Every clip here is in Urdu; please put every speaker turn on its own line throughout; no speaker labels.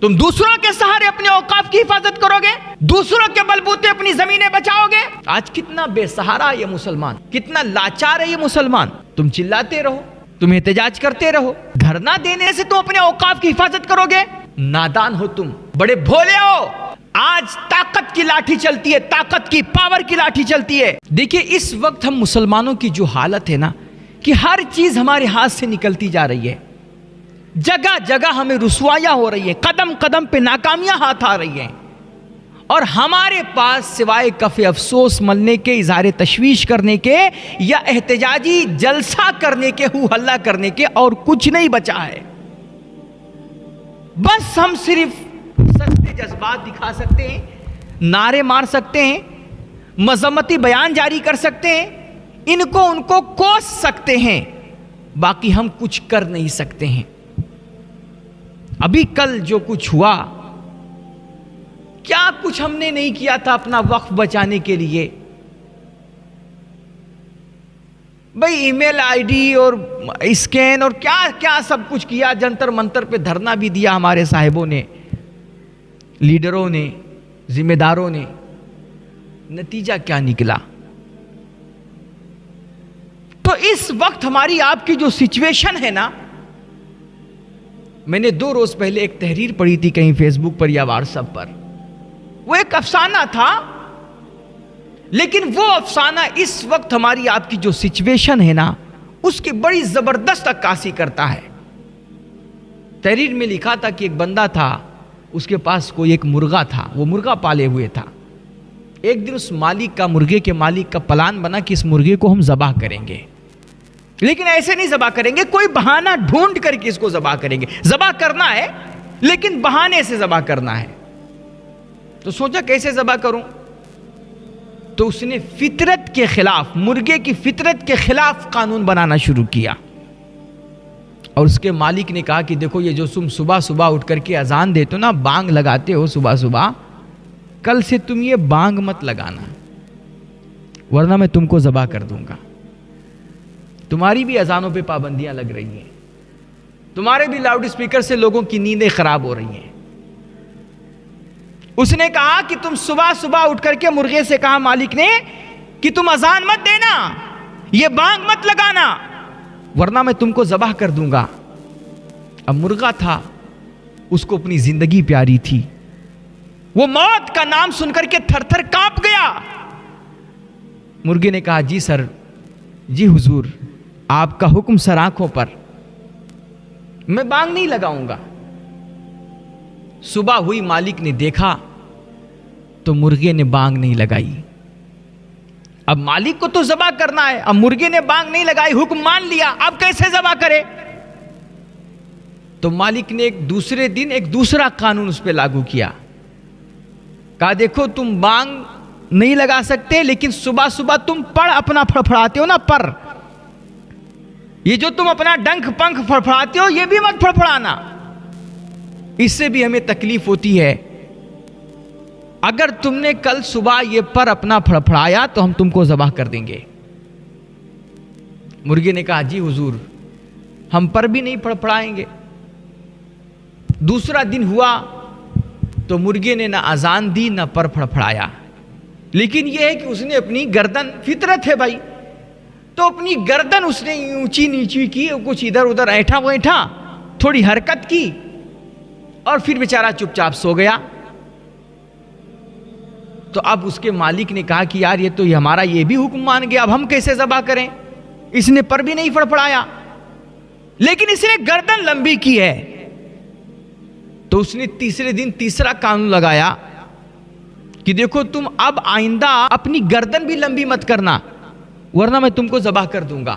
تم دوسروں کے سہارے اپنے اوقاف کی حفاظت کرو گے، دوسروں کے بلبوتے اپنی زمینیں بچاؤ گے۔ آج کتنا بے سہارا یہ مسلمان، کتنا لاچار ہے یہ مسلمان۔ تم چلاتے رہو، تم احتجاج کرتے رہو، دھرنا دینے سے تم اپنے اوقاف کی حفاظت کرو گے؟ نادان ہو تم، بڑے بھولے ہو۔ آج طاقت کی لاٹھی چلتی ہے، طاقت کی، پاور کی لاٹھی چلتی ہے۔ دیکھیں اس وقت ہم مسلمانوں کی جو حالت ہے نا کہ ہر چیز ہمارے ہاتھ سے نکلتی جا رہی ہے، جگہ جگہ ہمیں رسوائیاں ہو رہی ہیں، قدم قدم پہ ناکامیاں ہاتھ آ رہی ہیں، اور ہمارے پاس سوائے کف افسوس ملنے کے، اظہار تشویش کرنے کے یا احتجاجی جلسہ کرنے کے، ہو ہلہ کرنے کے اور کچھ نہیں بچا ہے۔ بس ہم صرف سستے جذبات دکھا سکتے ہیں، نعرے مار سکتے ہیں، مذمتی بیان جاری کر سکتے ہیں، ان کو کوس سکتے ہیں، باقی ہم کچھ کر نہیں سکتے ہیں۔ ابھی کل جو کچھ ہوا، کیا کچھ ہم نے نہیں کیا تھا اپنا وقف بچانے کے لیے؟ بھئی ای میل آئی ڈی اور اسکین اور کیا کیا سب کچھ کیا، جنتر منتر پہ دھرنا بھی دیا ہمارے صاحبوں نے، لیڈروں نے، ذمہ داروں نے۔ نتیجہ کیا نکلا؟ تو اس وقت ہماری آپ کی جو سچویشن ہے نا، میں نے 2 روز پہلے ایک تحریر پڑھی تھی کہیں فیس بک پر یا واٹس ایپ پر، وہ ایک افسانہ تھا، لیکن وہ افسانہ اس وقت ہماری آپ کی جو سچویشن ہے نا اس کی بڑی زبردست عکاسی کرتا ہے۔ تحریر میں لکھا تھا کہ ایک بندہ تھا، اس کے پاس کوئی ایک مرغا تھا، وہ مرغا پالے ہوئے تھا۔ ایک دن اس مالک کا، مرغے کے مالک کا پلان بنا کہ اس مرغے کو ہم ذبح کریں گے، لیکن ایسے نہیں ذبح کریں گے، کوئی بہانہ ڈھونڈ کر کے اس کو ذبح کریں گے۔ ذبح کرنا ہے لیکن بہانے سے ذبح کرنا ہے۔ تو سوچا کیسے ذبح کروں؟ تو اس نے فطرت کے خلاف، مرغے کی فطرت کے خلاف قانون بنانا شروع کیا، اور اس کے مالک نے کہا کہ دیکھو یہ جو تم صبح صبح اٹھ کر کے اذان دیتے ہو نا، بانگ لگاتے ہو صبح صبح، کل سے تم یہ بانگ مت لگانا ورنہ میں تم کو ذبح کر دوں گا۔ تمہاری بھی اذانوں پہ پابندیاں لگ رہی ہیں، تمہارے بھی لاؤڈ اسپیکر سے لوگوں کی نیندیں خراب ہو رہی ہیں۔ اس نے کہا کہ تم صبح صبح اٹھ کر کے، مرغے سے کہا مالک نے کہ تم اذان مت دینا، یہ بانگ مت لگانا ورنہ میں تم کو ذبح کر دوں گا۔ اب مرغا تھا، اس کو اپنی زندگی پیاری تھی، وہ موت کا نام سن کر کے تھر تھر کانپ گیا۔ مرغے نے کہا جی سر، جی حضور، آپ کا حکم سر آنکھوں پر، میں بانگ نہیں لگاؤں گا۔ صبح ہوئی، مالک نے دیکھا تو مرغے نے بانگ نہیں لگائی۔ اب مالک کو تو ذبح کرنا ہے، اب مرغے نے بانگ نہیں لگائی، حکم مان لیا، اب کیسے ذبح کرے؟ تو مالک نے ایک دوسرے دن ایک دوسرا قانون اس پہ لاگو کیا، کہا دیکھو تم بانگ نہیں لگا سکتے، لیکن صبح صبح تم پر اپنا پھڑپھڑاتے ہو نا، پر یہ جو تم اپنا ڈنک پنکھ پھڑپھڑاتے ہو یہ بھی مت پھڑپھڑانا، اس سے بھی ہمیں تکلیف ہوتی ہے۔ اگر تم نے کل صبح یہ پر اپنا پھڑپھڑایا تو ہم تم کو ذبح کر دیں گے۔ مرغے نے کہا جی حضور، ہم پر بھی نہیں پھڑپھڑائیں گے۔ دوسرا دن ہوا تو مرغے نے نہ اذان دی نہ پر پھڑپھڑایا، لیکن یہ ہے کہ اس نے اپنی گردن، فطرت ہے بھائی، تو اپنی گردن اس نے اونچی نیچی کی، کچھ ادھر ادھر ایٹھا ویٹھا، تھوڑی حرکت کی، اور پھر بیچارہ چپ چاپ سو گیا۔ تو اب اس کے مالک نے کہا کہ یار یہ تو ہمارا یہ بھی حکم مان گیا، اب ہم کیسے ذبح کریں؟ اس نے پر بھی نہیں پھڑپھڑایا لیکن اس نے گردن لمبی کی ہے۔ تو اس نے تیسرے دن تیسرا قانون لگایا کہ دیکھو تم اب آئندہ اپنی گردن بھی لمبی مت کرنا ورنہ میں تم کو ذبح کر دوں گا۔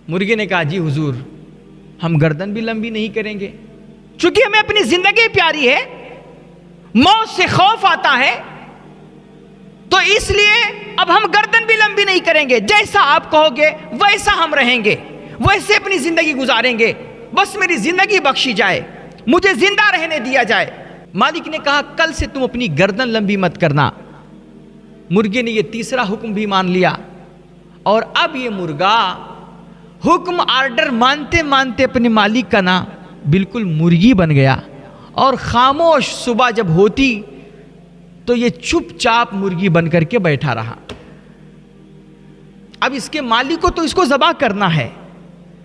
مرغے نے کہا جی حضور، ہم گردن بھی لمبی نہیں کریں گے، چونکہ ہمیں اپنی زندگی پیاری ہے، موت سے خوف آتا ہے، تو اس لیے اب ہم گردن بھی لمبی نہیں کریں گے، جیسا آپ کہو گے ویسا ہم رہیں گے، ویسے اپنی زندگی گزاریں گے، بس میری زندگی بخشی جائے، مجھے زندہ رہنے دیا جائے۔ مالک نے کہا کل سے تم اپنی گردن لمبی مت کرنا۔ مرغے نے یہ تیسرا حکم بھی مان لیا، اور اب یہ مرغا حکم آرڈر مانتے مانتے اپنے مالک کا نا بالکل مرغی بن گیا، اور خاموش صبح جب ہوتی تو یہ چپ چاپ مرغی بن کر کے بیٹھا رہا. اب اس کے مالک کو تو اس کو ذبح کرنا ہے,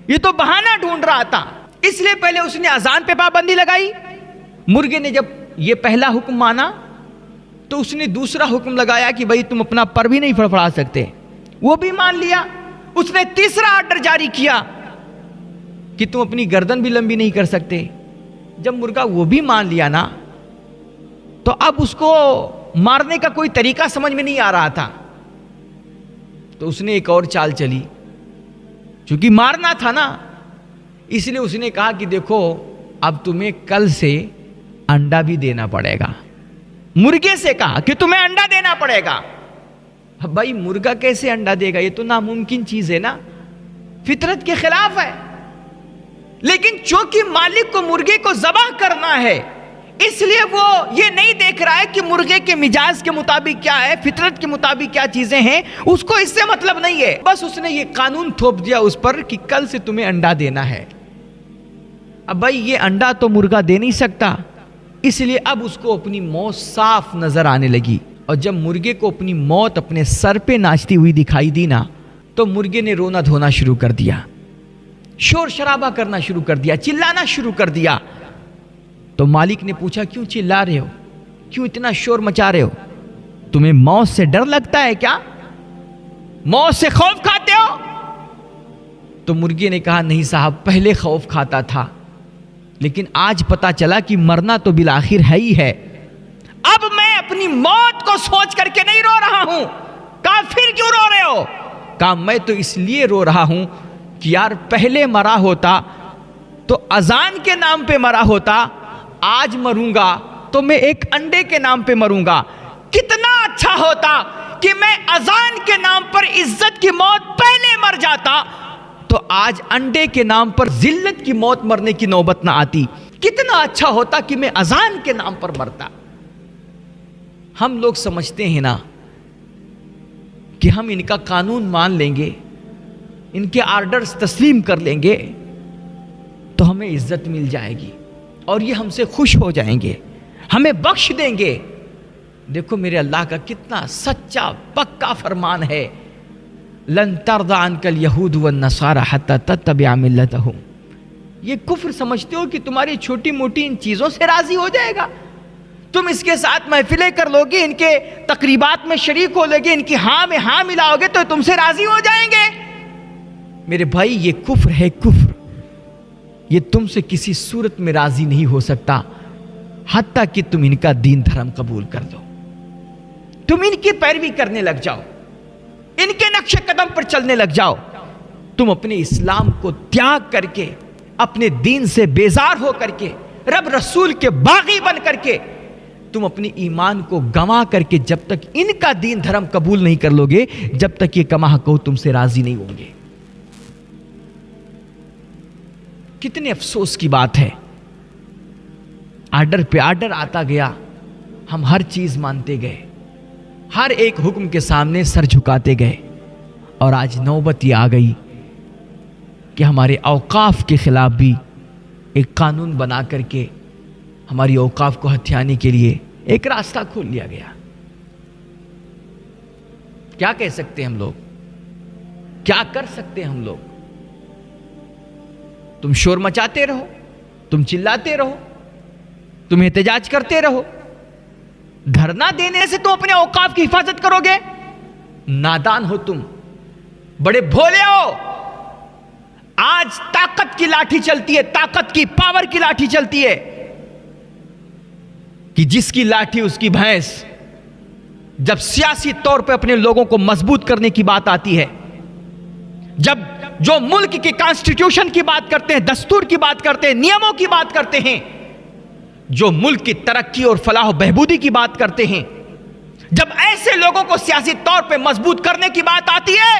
یہ تو بہانہ ڈھونڈ رہا تھا, اس لیے پہلے اس نے اذان پہ پابندی لگائی. مرغے نے جب یہ پہلا حکم مانا تو اس نے دوسرا حکم لگایا کہ بھائی تم اپنا پر بھی نہیں فڑفڑا سکتے, وہ بھی مان لیا. اس نے تیسرا آرڈر جاری کیا کہ تم اپنی گردن بھی لمبی نہیں کر سکتے. جب مرغا وہ بھی مان لیا نا تو اب اس کو مارنے کا کوئی طریقہ سمجھ میں نہیں آ رہا تھا, تو اس نے ایک اور چال چلی. چونکہ مارنا تھا نا, اس لیے اس نے کہا کہ دیکھو اب تمہیں کل سے انڈا بھی دینا پڑے گا. مرغے سے کہا کہ تمہیں انڈا دینا پڑے گا. اب بھائی مرغا کیسے انڈا دے گا, یہ تو ناممکن چیز ہے نا, فطرت کے خلاف ہے. لیکن چونکہ مالک کو مرغے کو ذبح کرنا ہے, اس لیے وہ یہ نہیں دیکھ رہا ہے کہ مرغے کے مزاج کے مطابق کیا ہے, فطرت کے مطابق کیا چیزیں ہیں, اس کو اس سے مطلب نہیں ہے. بس اس نے یہ قانون تھوپ دیا اس پر کہ کل سے تمہیں انڈا دینا ہے. اب بھائی یہ انڈا تو مرغا دے نہیں سکتا, اس لیے اب اس کو اپنی موت صاف نظر آنے لگی. اور جب مرغے کو اپنی موت اپنے سر پہ ناچتی ہوئی دکھائی دی نا, تو مرغے نے رونا دھونا شروع کر دیا, شور شرابہ کرنا شروع کر دیا, چلانا شروع کر دیا. تو مالک نے پوچھا کیوں چلا رہے ہو, کیوں اتنا شور مچا رہے ہو, تمہیں موت سے ڈر لگتا ہے کیا, موت سے خوف کھاتے ہو؟ تو مرغے نے کہا نہیں صاحب, پہلے خوف کھاتا تھا لیکن آج پتا چلا کہ مرنا تو بالآخر ہے ہی ہے. اب میں اپنی موت کو سوچ کر کے نہیں رو رہا ہوں. کہا پھر کیوں رو رہے ہو؟ کہا میں تو اس لیے رو رہا ہوں کہ یار پہلے مرا ہوتا تو اذان کے نام پہ مرا ہوتا, آج مروں گا تو میں ایک انڈے کے نام پہ مروں گا. کتنا اچھا ہوتا کہ میں اذان کے نام پر عزت کی موت پہلے مر جاتا, تو آج انڈے کے نام پر ذلت کی موت مرنے کی نوبت نہ آتی. کتنا اچھا ہوتا کہ میں اذان کے نام پر مرتا. ہم لوگ سمجھتے ہیں نا کہ ہم ان کا قانون مان لیں گے, ان کے آرڈرز تسلیم کر لیں گے تو ہمیں عزت مل جائے گی اور یہ ہم سے خوش ہو جائیں گے, ہمیں بخش دیں گے. دیکھو میرے اللہ کا کتنا سچا پکا فرمان ہے, لن ترضى عنك اليهود والنصارى حتى تتبع ملتهم. یہ کفر سمجھتے ہو کہ تمہاری چھوٹی موٹی ان چیزوں سے راضی ہو جائے گا, تم اس کے ساتھ محفلیں کر لو گے, ان کے تقریبات میں شریک ہو لو گے, ان کی ہاں میں ہاں ملاؤ گے تو تم سے راضی ہو جائیں گے. میرے بھائی یہ کفر ہے, کفر. یہ تم سے کسی صورت میں راضی نہیں ہو سکتا حتیٰ کہ تم ان کا دین دھرم قبول کر دو, تم ان کی پیروی کرنے لگ جاؤ, ان کے نقش قدم پر چلنے لگ جاؤ. تم اپنے اسلام کو تیاگ کر کے, اپنے دین سے بیزار ہو کر کے, رب رسول کے باغی بن کر کے, تم اپنے ایمان کو گنوا کر کے جب تک ان کا دین دھرم قبول نہیں کر لو گے, جب تک یہ کما حق تم سے راضی نہیں ہوں گے. کتنے افسوس کی بات ہے, آرڈر پہ آرڈر آتا گیا, ہم ہر چیز مانتے گئے, ہر ایک حکم کے سامنے سر جھکاتے گئے, اور آج نوبت یہ آ گئی کہ ہمارے اوقاف کے خلاف بھی ایک قانون بنا کر کے ہماری اوقاف کو ہتھیانے کے لیے ایک راستہ کھول لیا گیا. کیا کہہ سکتے ہیں ہم لوگ, کیا کر سکتے ہیں ہم لوگ؟ تم شور مچاتے رہو, تم چلاتے رہو, تم احتجاج کرتے رہو. دھرنا دینے سے تم اپنے اوقاف کی حفاظت کرو گے؟ نادان ہو تم, بڑے بھولے ہو. آج طاقت کی لاٹھی چلتی ہے, طاقت کی پاور کی لاٹھی چلتی ہے کہ جس کی لاٹھی اس کی بھینس. جب سیاسی طور پہ اپنے لوگوں کو مضبوط کرنے کی بات آتی ہے, جب جو ملک کی کانسٹیٹیوشن کی بات کرتے ہیں, دستور کی بات کرتے ہیں, نیموں کی بات کرتے ہیں, جو ملک کی ترقی اور فلاح و بہبودی کی بات کرتے ہیں, جب ایسے لوگوں کو سیاسی طور پہ مضبوط کرنے کی بات آتی ہے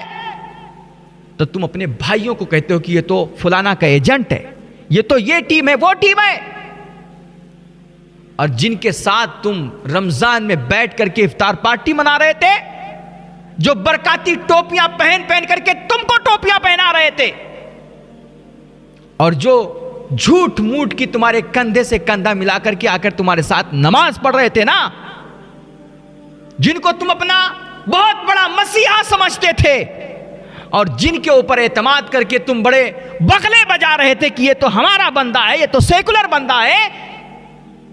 تو تم اپنے بھائیوں کو کہتے ہو کہ یہ تو فلانا کا ایجنٹ ہے, یہ تو یہ ٹیم ہے, وہ ٹیم ہے. اور جن کے ساتھ تم رمضان میں بیٹھ کر کے افطار پارٹی منا رہے تھے, جو برکاتی ٹوپیاں پہن پہن کر کے تم کو ٹوپیاں پہنا رہے تھے, اور جو جھوٹ موٹ کی تمہارے کندھے سے کندھا ملا کر کے آ کر تمہارے ساتھ نماز پڑھ رہے تھے نا، جن کو تم اپنا بہت بڑا مسیحا سمجھتے تھے اور جن کے اوپر اعتماد کر کے تم بڑے بغلے بجا رہے تھے کہ یہ تو ہمارا بندہ ہے، یہ تو سیکولر بندہ ہے،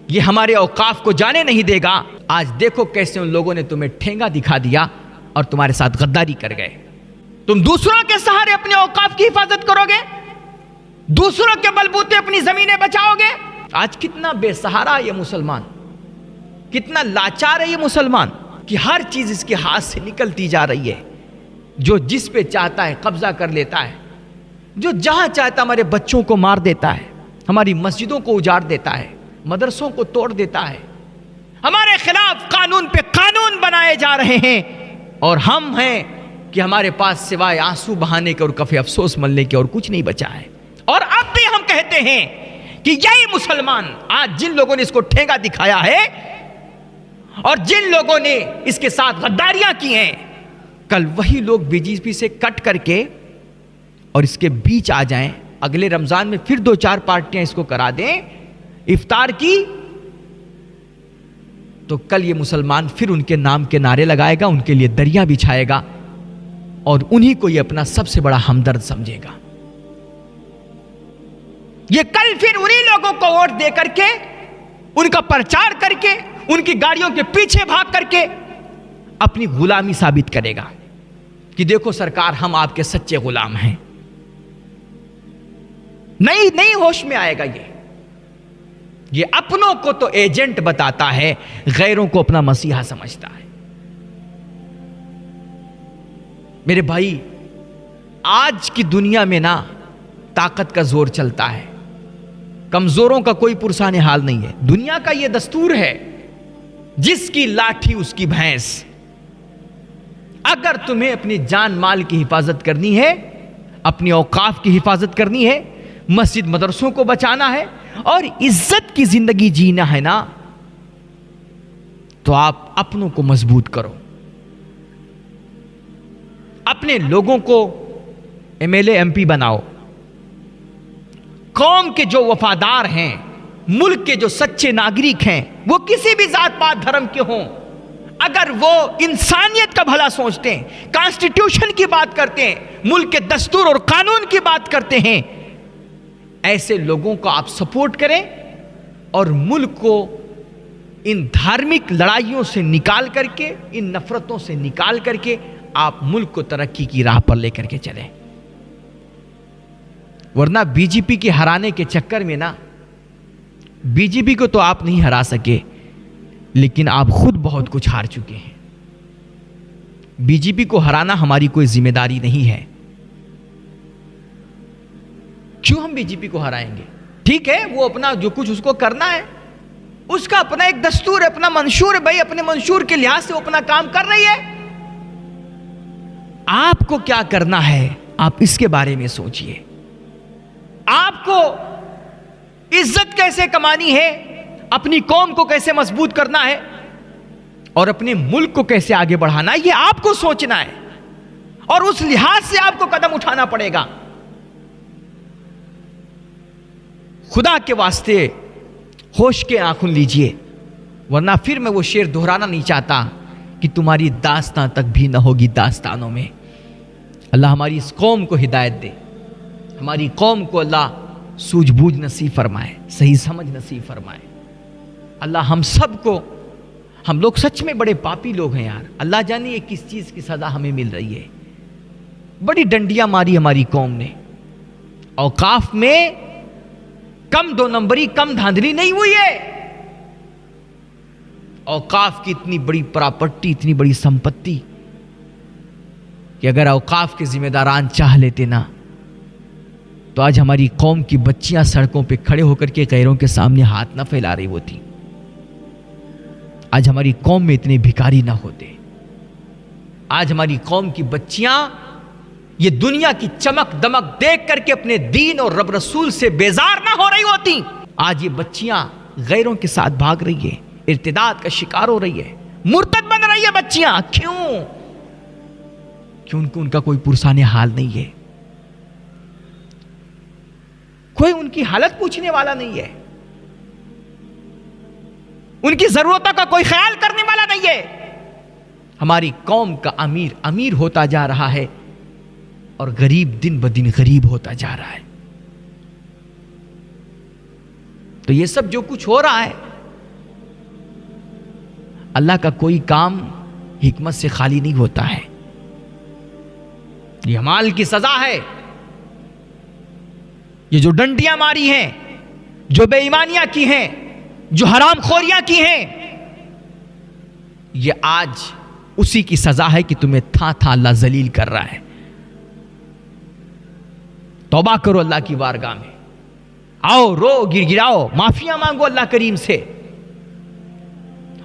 یہ ہمارے اوقاف کو جانے نہیں دے گا، آج دیکھو کیسے ان لوگوں نے تمہیں ٹھینگا دکھا دیا اور تمہارے ساتھ غداری کر گئے۔ تم دوسروں کے سہارے اپنے اوقاف کی حفاظت کرو گے، دوسروں کے بلبوتے اپنی زمینیں بچاؤ گے۔ آج کتنا بے سہارا یہ مسلمان، کتنا لاچار ہے یہ مسلمان کہ ہر چیز اس کے ہاتھ سے نکلتی جا رہی ہے، جو جس پہ چاہتا ہے قبضہ کر لیتا ہے، جو جہاں چاہتا ہمارے بچوں کو مار دیتا ہے، ہماری مسجدوں کو اجاڑ دیتا ہے، مدرسوں کو توڑ دیتا ہے، ہمارے خلاف قانون پہ قانون بنائے جا رہے ہیں، اور ہم ہیں کہ ہمارے پاس سوائے آنسو بہانے کے اور کفے افسوس ملنے کے اور کچھ نہیں بچا ہے۔ اور اب بھی ہم کہتے ہیں کہ یہی مسلمان آج جن لوگوں نے اس کو ٹھینگا دکھایا ہے اور جن لوگوں نے اس کے ساتھ غداریاں کی ہیں، کل وہی لوگ بی جے پی سے کٹ کر کے اور اس کے بیچ آ جائیں، اگلے رمضان میں پھر 2-4 پارٹیاں اس کو کرا دیں افطار کی، تو کل یہ مسلمان پھر ان کے نام کے نعرے لگائے گا، ان کے لیے دریاں بچھائے گا اور انہی کو یہ اپنا سب سے بڑا ہمدرد سمجھے گا۔ یہ کل پھر انہی لوگوں کو ووٹ دے کر کے، ان کا پرچار کر کے، ان کی گاڑیوں کے پیچھے بھاگ کر کے اپنی غلامی ثابت کرے گا کہ دیکھو سرکار ہم آپ کے سچے غلام ہیں۔ نہیں ہوش میں آئے گا یہ اپنوں کو تو ایجنٹ بتاتا ہے، غیروں کو اپنا مسیحا سمجھتا ہے۔ میرے بھائی، آج کی دنیا میں نا طاقت کا زور چلتا ہے، کمزوروں کا کوئی پرسان حال نہیں ہے۔ دنیا کا یہ دستور ہے، جس کی لاٹھی اس کی بھینس۔ اگر تمہیں اپنی جان مال کی حفاظت کرنی ہے، اپنی اوقاف کی حفاظت کرنی ہے، مسجد مدرسوں کو بچانا ہے اور عزت کی زندگی جینا ہے نا، تو آپ اپنوں کو مضبوط کرو، اپنے لوگوں کو MLA MP بناؤ، قوم کے جو وفادار ہیں، ملک کے جو سچے ناگرک ہیں، وہ کسی بھی ذات پات دھرم کے ہوں، اگر وہ انسانیت کا بھلا سوچتے ہیں، کانسٹیٹیوشن کی بات کرتے ہیں، ملک کے دستور اور قانون کی بات کرتے ہیں، ایسے لوگوں کو آپ سپورٹ کریں اور ملک کو ان دھارمک لڑائیوں سے نکال کر کے، ان نفرتوں سے نکال کر کے آپ ملک کو ترقی کی راہ پر لے کر کے چلیں۔ ورنہ بی جے پی کے ہرانے کے چکر میں نا، بی جے پی کو تو آپ نہیں ہرا سکے، لیکن آپ خود بہت کچھ ہار چکے ہیں۔ بی جے پی کو ہرانا ہماری کوئی ذمہ داری نہیں ہے۔ کیوں ہم بی جے پی کو ہرائیں گے؟ ٹھیک ہے، وہ اپنا جو کچھ اس کو کرنا ہے، اس کا اپنا ایک دستور ہے، اپنا منشور ہے، بھائی اپنے منشور کے لحاظ سے وہ اپنا کام کر رہی ہے۔ آپ کو کیا کرنا ہے، آپ اس کے بارے میں سوچئے۔ آپ کو عزت کیسے کمانی ہے، اپنی قوم کو کیسے مضبوط کرنا ہے اور اپنے ملک کو کیسے آگے بڑھانا ہے، یہ آپ کو سوچنا ہے اور اس لحاظ سے آپ کو قدم اٹھانا پڑے گا۔ خدا کے واسطے ہوش کے آنکھوں لیجئے، ورنہ پھر میں وہ شعر دہرانا نہیں چاہتا کہ تمہاری داستان تک بھی نہ ہوگی داستانوں میں۔ اللہ ہماری اس قوم کو ہدایت دے، ہماری قوم کو اللہ سوجھ بوجھ نصیب فرمائے، صحیح سمجھ نصیب فرمائے۔ اللہ ہم سب کو، ہم لوگ سچ میں بڑے پاپی لوگ ہیں یار، اللہ جانے یہ کس چیز کی سزا ہمیں مل رہی ہے۔ بڑی ڈنڈیاں ماری ہماری قوم نے، اوقاف میں کم 2 نمبری، کم دھاندلی نہیں ہوئی ہے۔ اوقاف کی اتنی بڑی پراپرٹی، اتنی بڑی سمپتی کہ اگر اوقاف کے ذمہ داران چاہ لیتے نا، تو آج ہماری قوم کی بچیاں سڑکوں پہ کھڑے ہو کر کے غیروں کے سامنے ہاتھ نہ پھیلا رہی ہوتی، آج ہماری قوم میں اتنے بھکاری نہ ہوتے، آج ہماری قوم کی بچیاں یہ دنیا کی چمک دمک دیکھ کر کے اپنے دین اور رب رسول سے بیزار نہ ہو رہی ہوتی۔ آج یہ بچیاں غیروں کے ساتھ بھاگ رہی ہے، ارتداد کا شکار ہو رہی ہے، مرتد بن رہی ہے بچیاں۔ کیوں ان کا کوئی پرسان حال نہیں ہے، کوئی ان کی حالت پوچھنے والا نہیں ہے، ان کی ضرورتوں کا کوئی خیال کرنے والا نہیں ہے۔ ہماری قوم کا امیر ہوتا جا رہا ہے اور غریب دن بدن غریب ہوتا جا رہا ہے۔ تو یہ سب جو کچھ ہو رہا ہے، اللہ کا کوئی کام حکمت سے خالی نہیں ہوتا ہے۔ یہ مال کی سزا ہے، یہ جو ڈنڈیاں ماری ہیں، جو بے ایمانیاں کی ہیں، جو حرام خوریاں کی ہیں، یہ آج اسی کی سزا ہے کہ تمہیں تھا اللہ ذلیل کر رہا ہے۔ توبہ کرو اللہ کی بارگاہ میں، آؤ رو گر گراؤ، معافیاں مانگو اللہ کریم سے،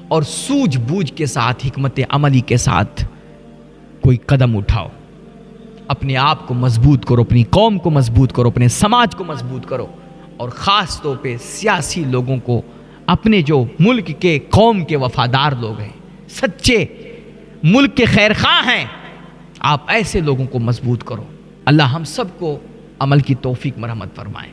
اور سوجھ بوجھ کے ساتھ، حکمت عملی کے ساتھ کوئی قدم اٹھاؤ، اپنے آپ کو مضبوط کرو، اپنی قوم کو مضبوط کرو، اپنے سماج کو مضبوط کرو، اور خاص طور پہ سیاسی لوگوں کو، اپنے جو ملک کے قوم کے وفادار لوگ ہیں، سچے ملک کے خیر خواہ ہیں، آپ ایسے لوگوں کو مضبوط کرو۔ اللہ ہم سب کو عمل کی توفیق مرحمت فرمائے۔